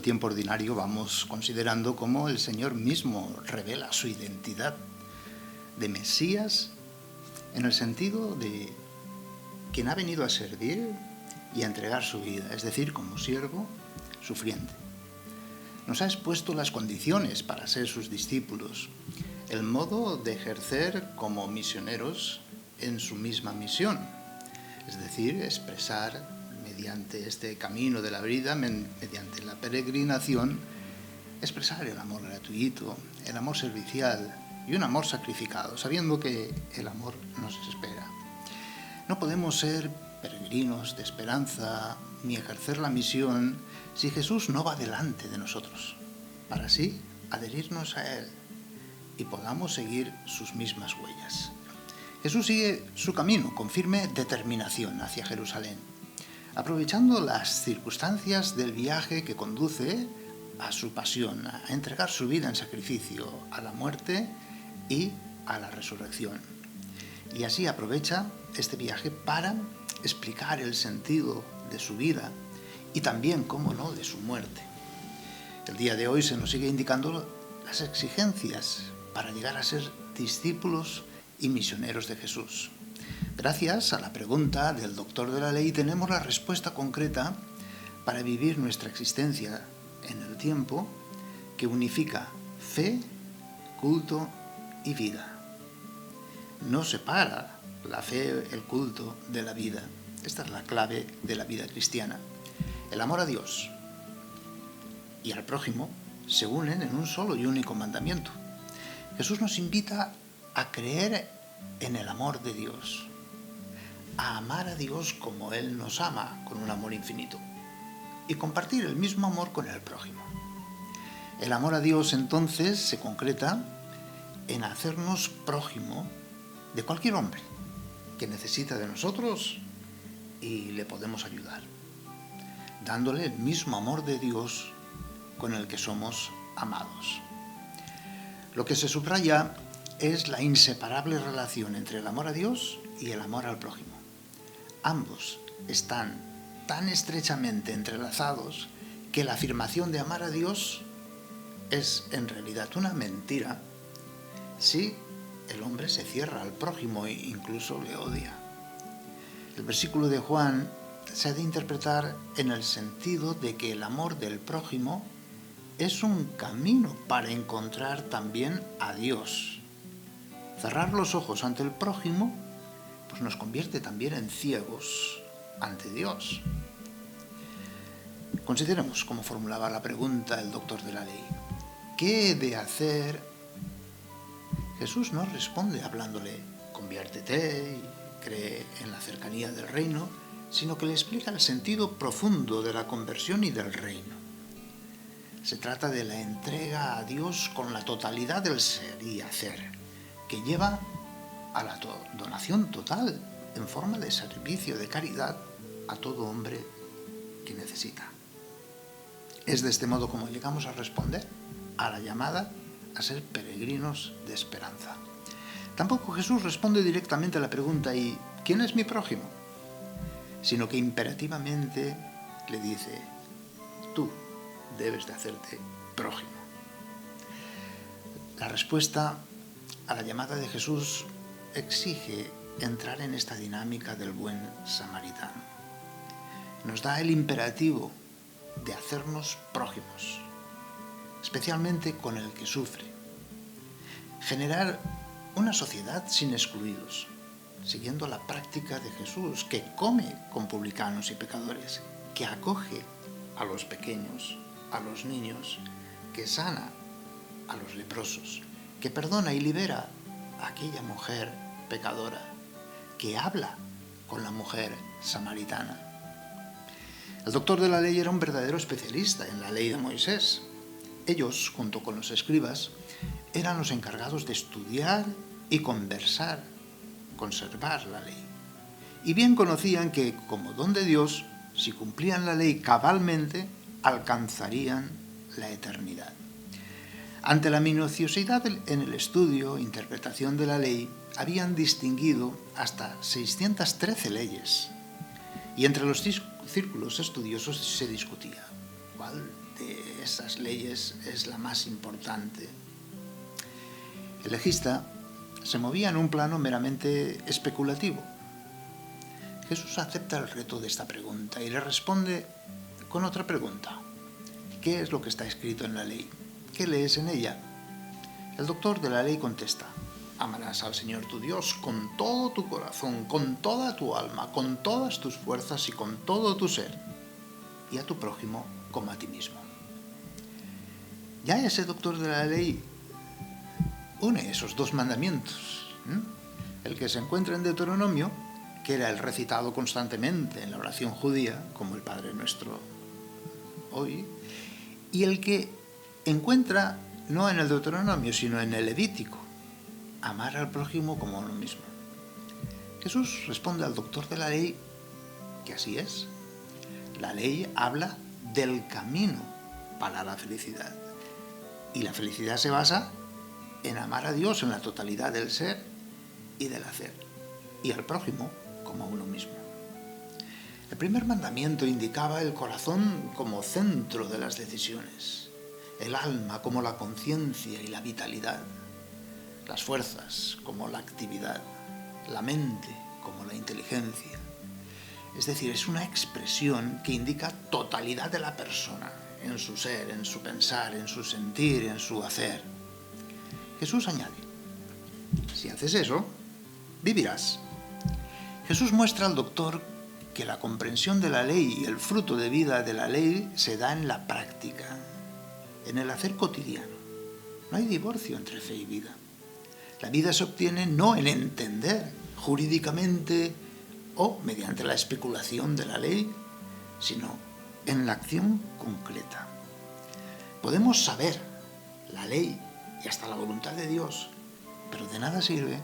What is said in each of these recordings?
tiempo ordinario vamos considerando cómo el Señor mismo revela su identidad de Mesías en el sentido de quien ha venido a servir y a entregar su vida, es decir, como siervo sufriente. Nos ha expuesto las condiciones para ser sus discípulos, el modo de ejercer como misioneros en su misma misión, es decir, expresar mediante este camino de la vida, mediante la peregrinación, expresar el amor gratuito, el amor servicial y un amor sacrificado, sabiendo que el amor nos espera. No podemos ser peregrinos de esperanza ni ejercer la misión si Jesús no va delante de nosotros, para así adherirnos a Él y podamos seguir sus mismas huellas. Jesús sigue su camino con firme determinación hacia Jerusalén, aprovechando las circunstancias del viaje que conduce a su pasión, a entregar su vida en sacrificio a la muerte y a la resurrección. Y así aprovecha este viaje para explicar el sentido de su vida y también, cómo no, de su muerte. El día de hoy se nos sigue indicando las exigencias para llegar a ser discípulos y misioneros de Jesús. Gracias a la pregunta del doctor de la ley tenemos la respuesta concreta para vivir nuestra existencia en el tiempo que unifica fe, culto y vida. No separa la fe, el culto de la vida. Esta es la clave de la vida cristiana. El amor a Dios y al prójimo se unen en un solo y único mandamiento. Jesús nos invita a creer en el amor de Dios, a amar a Dios como Él nos ama, con un amor infinito, y compartir el mismo amor con el prójimo. El amor a Dios entonces se concreta en hacernos prójimo de cualquier hombre que necesita de nosotros y le podemos ayudar, dándole el mismo amor de Dios con el que somos amados. Lo que se subraya es la inseparable relación entre el amor a Dios y el amor al prójimo. Ambos están tan estrechamente entrelazados que la afirmación de amar a Dios es en realidad una mentira si el hombre se cierra al prójimo e incluso le odia. El versículo de Juan se ha de interpretar en el sentido de que el amor del prójimo es un camino para encontrar también a Dios. Cerrar los ojos ante el prójimo pues nos convierte también en ciegos ante Dios. Consideremos cómo formulaba la pregunta el doctor de la ley. ¿Qué he de hacer? Jesús no responde hablándole, conviértete y cree en la cercanía del reino, sino que le explica el sentido profundo de la conversión y del reino. Se trata de la entrega a Dios con la totalidad del ser y hacer, que lleva a la donación total en forma de servicio, de caridad a todo hombre que necesita. Es de este modo como llegamos a responder a la llamada a ser peregrinos de esperanza. Tampoco Jesús responde directamente a la pregunta ¿y quién es mi prójimo? Sino que imperativamente le dice, tú debes de hacerte prójimo. La respuesta a la llamada de Jesús exige entrar en esta dinámica del buen samaritano. Nos da el imperativo de hacernos prójimos, especialmente con el que sufre. Generar una sociedad sin excluidos, siguiendo la práctica de Jesús, que come con publicanos y pecadores, que acoge a los pequeños, a los niños, que sana a los leprosos, que perdona y libera a aquella mujer pecadora, que habla con la mujer samaritana. El doctor de la ley era un verdadero especialista en la ley de Moisés. Ellos, junto con los escribas, eran los encargados de estudiar y conservar la ley. Y bien conocían que, como don de Dios, si cumplían la ley cabalmente, alcanzarían la eternidad. Ante la minuciosidad en el estudio e interpretación de la ley, habían distinguido hasta 613 leyes. Y entre los círculos estudiosos se discutía cuál de esas leyes es la más importante. El legista se movía en un plano meramente especulativo. Jesús acepta el reto de esta pregunta y le responde con otra pregunta. ¿Qué es lo que está escrito en la ley? ¿Qué lees en ella? El doctor de la ley contesta: amarás al Señor tu Dios con todo tu corazón, con toda tu alma, con todas tus fuerzas y con todo tu ser, y a tu prójimo como a ti mismo. Ya ese doctor de la ley une esos dos mandamientos. El que se encuentra en Deuteronomio, que era el recitado constantemente en la oración judía, como el Padre Nuestro hoy, y el que encuentra no en el Deuteronomio, sino en el Levítico: amar al prójimo como a uno mismo. Jesús responde al doctor de la ley que así es. La ley habla del camino para la felicidad. Y la felicidad se basa en amar a Dios en la totalidad del ser y del hacer, y al prójimo como a uno mismo. El primer mandamiento indicaba el corazón como centro de las decisiones, el alma como la conciencia y la vitalidad, las fuerzas como la actividad, la mente como la inteligencia. Es decir, es una expresión que indica totalidad de la persona, en su ser, en su pensar, en su sentir, en su hacer. Jesús añade: si haces eso, vivirás. Jesús muestra al doctor que la comprensión de la ley y el fruto de vida de la ley se da en la práctica, en el hacer cotidiano. No hay divorcio entre fe y vida. La vida se obtiene no en entender jurídicamente o mediante la especulación de la ley, sino en la acción concreta. Podemos saber la ley y hasta la voluntad de Dios, pero de nada sirve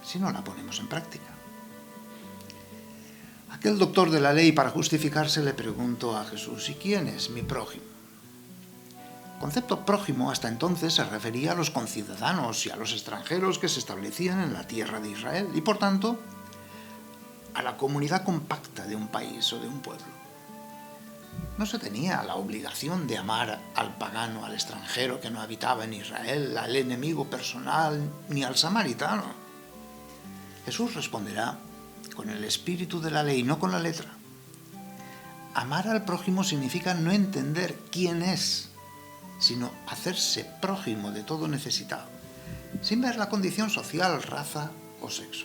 si no la ponemos en práctica. Aquel doctor de la ley, para justificarse, le preguntó a Jesús: ¿y quién es mi prójimo? El concepto prójimo hasta entonces se refería a los conciudadanos y a los extranjeros que se establecían en la tierra de Israel y, por tanto, a la comunidad compacta de un país o de un pueblo. No se tenía la obligación de amar al pagano, al extranjero que no habitaba en Israel, al enemigo personal, ni al samaritano. Jesús responderá con el espíritu de la ley, no con la letra. Amar al prójimo significa no entender quién es, sino hacerse prójimo de todo necesitado, sin ver la condición social, raza o sexo.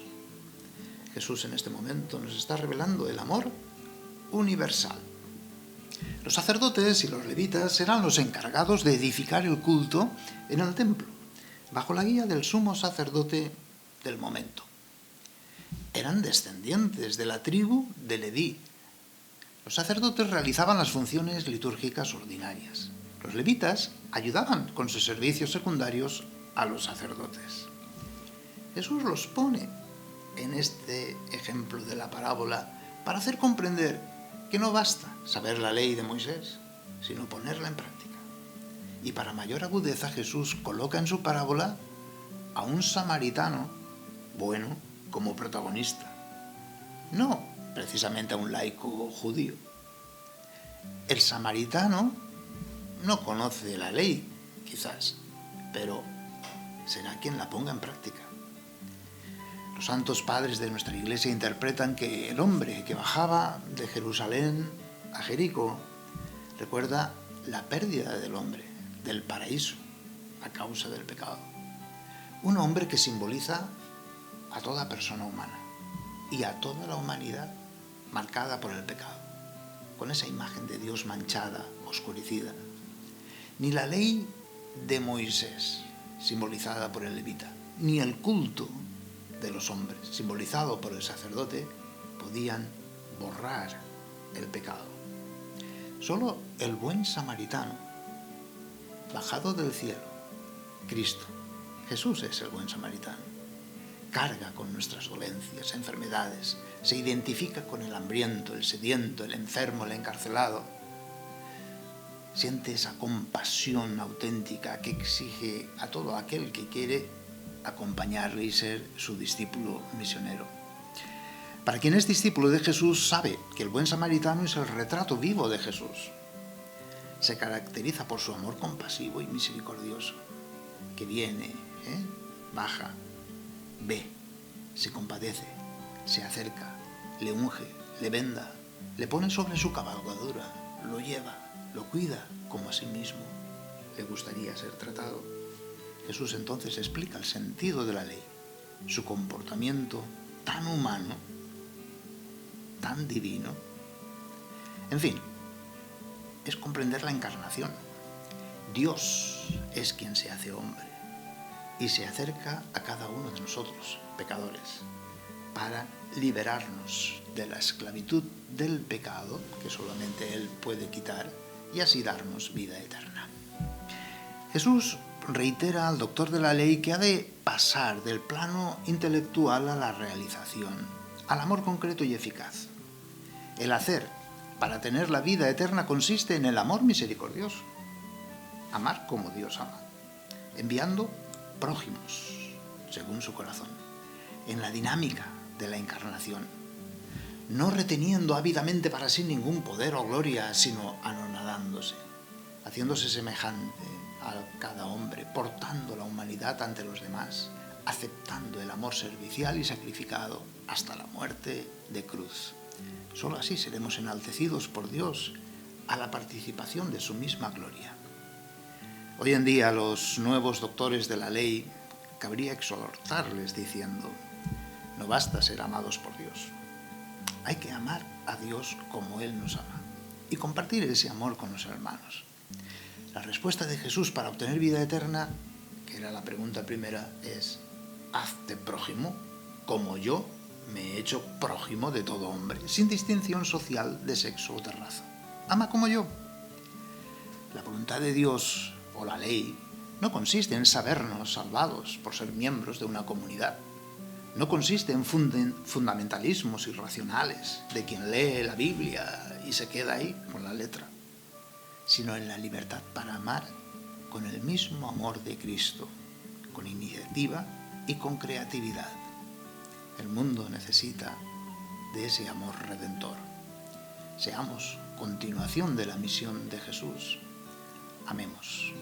Jesús en este momento nos está revelando el amor universal. Los sacerdotes y los levitas eran los encargados de edificar el culto en el templo, bajo la guía del sumo sacerdote del momento. Eran descendientes de la tribu de Leví. Los sacerdotes realizaban las funciones litúrgicas ordinarias. Los levitas ayudaban con sus servicios secundarios a los sacerdotes. Jesús los pone en este ejemplo de la parábola para hacer comprender que no basta saber la ley de Moisés, sino ponerla en práctica. Y para mayor agudeza, Jesús coloca en su parábola a un samaritano bueno como protagonista, no precisamente a un laico judío. El samaritano no conoce la ley, quizás, pero será quien la ponga en práctica. Los santos padres de nuestra Iglesia interpretan que el hombre que bajaba de Jerusalén a Jericó recuerda la pérdida del hombre, del paraíso, a causa del pecado. Un hombre que simboliza a toda persona humana y a toda la humanidad marcada por el pecado, con esa imagen de Dios manchada, oscurecida. Ni la ley de Moisés, simbolizada por el levita, ni el culto de los hombres, simbolizado por el sacerdote, podían borrar el pecado. Solo el buen samaritano, bajado del cielo, Cristo, Jesús es el buen samaritano, carga con nuestras dolencias, enfermedades, se identifica con el hambriento, el sediento, el enfermo, el encarcelado. Siente esa compasión auténtica que exige a todo aquel que quiere acompañarle y ser su discípulo misionero. Para quien es discípulo de Jesús sabe que el buen samaritano es el retrato vivo de Jesús. se caracteriza por su amor compasivo y misericordioso, que viene, baja, ve, se compadece, se acerca, le unge, le venda, le pone sobre su cabalgadura, lo lleva, lo cuida como a sí mismo le gustaría ser tratado. Jesús entonces explica el sentido de la ley, su comportamiento tan humano, tan divino. En fin, es comprender la encarnación. Dios es quien se hace hombre y se acerca a cada uno de nosotros, pecadores, para liberarnos de la esclavitud del pecado, que solamente Él puede quitar, y así darnos vida eterna. Jesús reitera al doctor de la ley que ha de pasar del plano intelectual a la realización, al amor concreto y eficaz. El hacer para tener la vida eterna consiste en el amor misericordioso, amar como Dios ama, enviando prójimos según su corazón, en la dinámica de la encarnación, no reteniendo ávidamente para sí ningún poder o gloria, sino anonadándose, haciéndose semejante a cada hombre, portando la humanidad ante los demás, aceptando el amor servicial y sacrificado hasta la muerte de cruz. Solo así seremos enaltecidos por Dios a la participación de su misma gloria. Hoy en día los nuevos doctores de la ley cabría exhortarles diciendo: no basta ser amados por Dios, hay que amar a Dios como Él nos ama y compartir ese amor con los hermanos. La respuesta de Jesús para obtener vida eterna, que era la pregunta primera, es: hazte prójimo como yo me he hecho prójimo de todo hombre, sin distinción social de sexo o de raza. Ama como yo. La voluntad de Dios o la ley no consiste en sabernos salvados por ser miembros de una comunidad. No consiste en fundamentalismos irracionales de quien lee la Biblia y se queda ahí con la letra, sino en la libertad para amar con el mismo amor de Cristo, con iniciativa y con creatividad. El mundo necesita de ese amor redentor. Seamos continuación de la misión de Jesús. Amemos.